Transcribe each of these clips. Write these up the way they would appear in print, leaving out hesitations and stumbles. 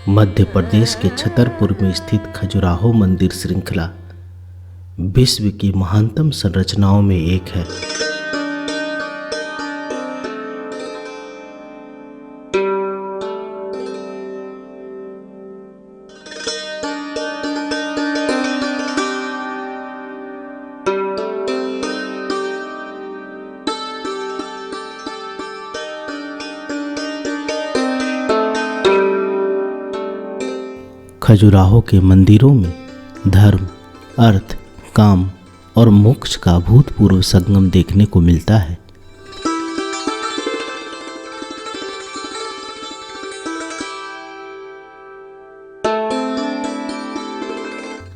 मध्य प्रदेश के छतरपुर में स्थित खजुराहो मंदिर श्रृंखला विश्व की महानतम संरचनाओं में एक है। खजुराहो के मंदिरों में धर्म, अर्थ, काम और मोक्ष का अभूतपूर्व संगम देखने को मिलता है।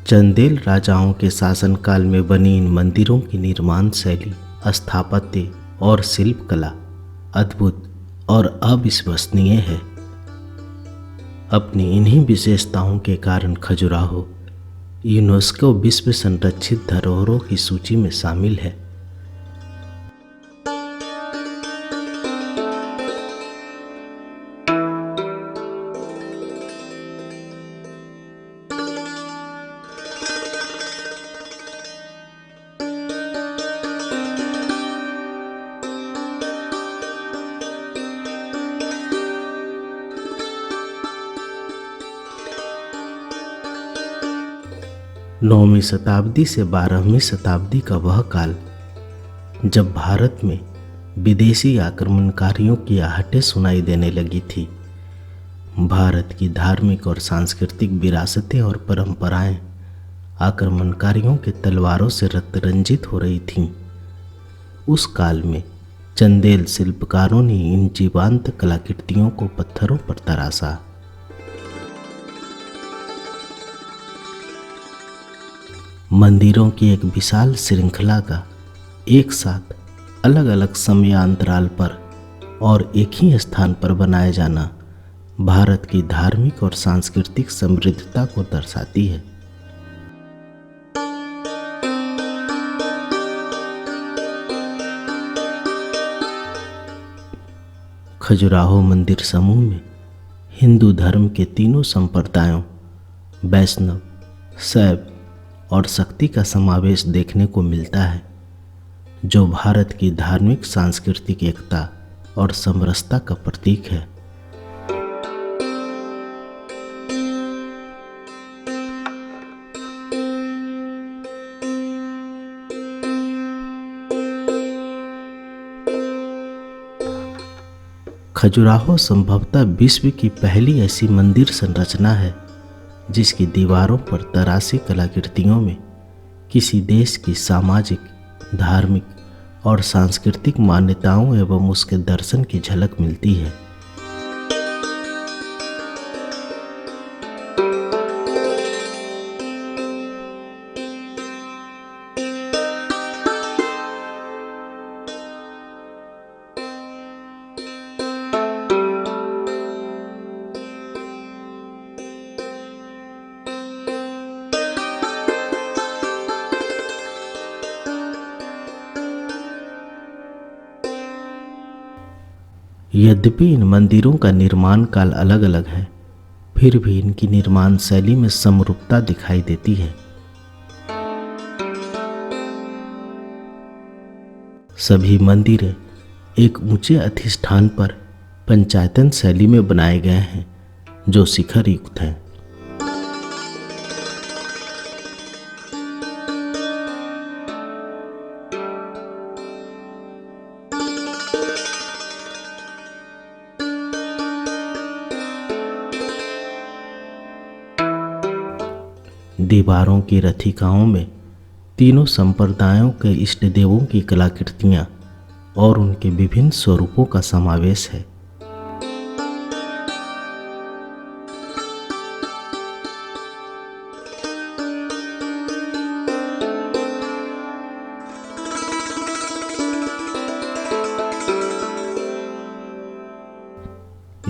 चंदेल राजाओं के शासनकाल में बनी इन मंदिरों की निर्माण शैली, स्थापत्य और शिल्प कला अद्भुत और अविश्वसनीय है। अपनी इन्हीं विशेषताओं के कारण खजुराहो यूनेस्को विश्व संरक्षित धरोहरों की सूची में शामिल है। नौवीं शताब्दी से 12वीं शताब्दी का वह काल जब भारत में विदेशी आक्रमणकारियों की आहटें सुनाई देने लगी थी। भारत की धार्मिक और सांस्कृतिक विरासतें और परंपराएं आक्रमणकारियों के तलवारों से रक्त-रंजित हो रही थीं। उस काल में चंदेल शिल्पकारों ने इन जीवंत कलाकृतियों को पत्थरों पर तराशा। मंदिरों की एक विशाल श्रृंखला का एक साथ अलग अलग समयांतराल पर और एक ही स्थान पर बनाया जाना भारत की धार्मिक और सांस्कृतिक समृद्धता को दर्शाती है। खजुराहो मंदिर समूह में हिंदू धर्म के तीनों संप्रदायों वैष्णव, शैव और शक्ति का समावेश देखने को मिलता है, जो भारत की धार्मिक सांस्कृतिक एकता और समरसता का प्रतीक है। खजुराहो संभवतः विश्व की पहली ऐसी मंदिर संरचना है जिसकी दीवारों पर तराशी कलाकृतियों में किसी देश की सामाजिक, धार्मिक और सांस्कृतिक मान्यताओं एवं उसके दर्शन की झलक मिलती है। यद्यपि इन मंदिरों का निर्माण काल अलग अलग है, फिर भी इनकी निर्माण शैली में समरूपता दिखाई देती है। सभी मंदिर एक ऊंचे अधिष्ठान पर पंचायतन शैली में बनाए गए हैं, जो शिखर युक्त हैं। दीवारों की रथिकाओं में तीनों संप्रदायों के इष्ट देवों की कलाकृतियाँ और उनके विभिन्न स्वरूपों का समावेश है।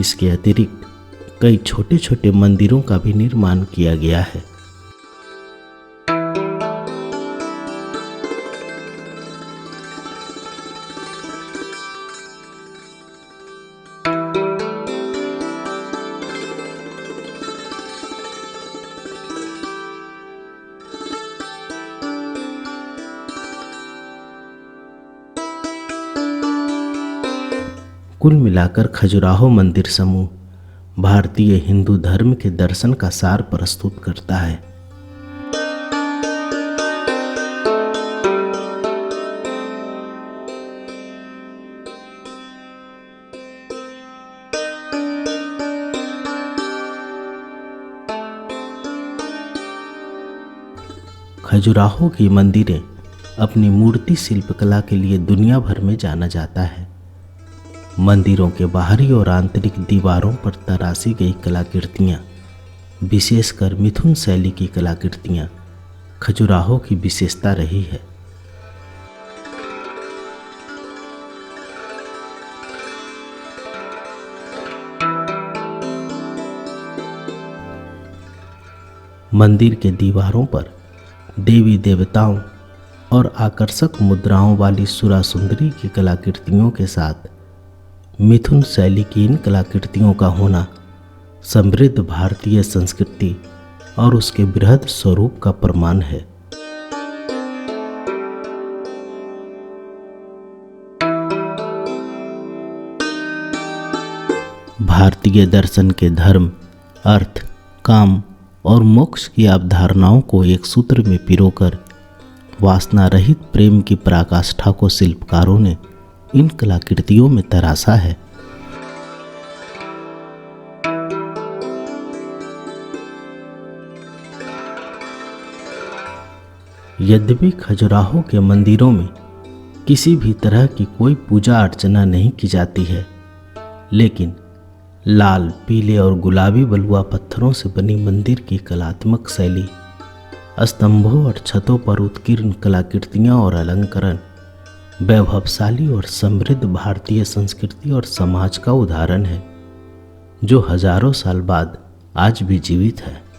इसके अतिरिक्त कई छोटे छोटे मंदिरों का भी निर्माण किया गया है। कुल मिलाकर खजुराहो मंदिर समूह भारतीय हिंदू धर्म के दर्शन का सार प्रस्तुत करता है। खजुराहो की मंदिरें अपनी मूर्ति शिल्पकला के लिए दुनिया भर में जाना जाता है। मंदिरों के बाहरी और आंतरिक दीवारों पर तराशी गई कलाकृतियाँ, विशेषकर मिथुन शैली की कलाकृतियाँ खजुराहो की विशेषता रही है। मंदिर के दीवारों पर देवी देवताओं और आकर्षक मुद्राओं वाली सुरा सुंदरी की कलाकृतियों के साथ मिथुन शैली की इन कलाकृतियों का होना समृद्ध भारतीय संस्कृति और उसके बृहद स्वरूप का प्रमाण है। भारतीय दर्शन के धर्म, अर्थ, काम और मोक्ष की अवधारणाओं को एक सूत्र में पिरोकर वासना रहित प्रेम की पराकाष्ठा को शिल्पकारों ने इन कलाकृतियों में तराशा है। यद्यपि खजुराहो के मंदिरों में किसी भी तरह की कोई पूजा अर्चना नहीं की जाती है, लेकिन लाल, पीले और गुलाबी बलुआ पत्थरों से बनी मंदिर की कलात्मक शैली, स्तंभों और छतों पर उत्कीर्ण कलाकृतियाँ और अलंकरण वैभवशाली और समृद्ध भारतीय संस्कृति और समाज का उदाहरण है, जो हजारों साल बाद आज भी जीवित है।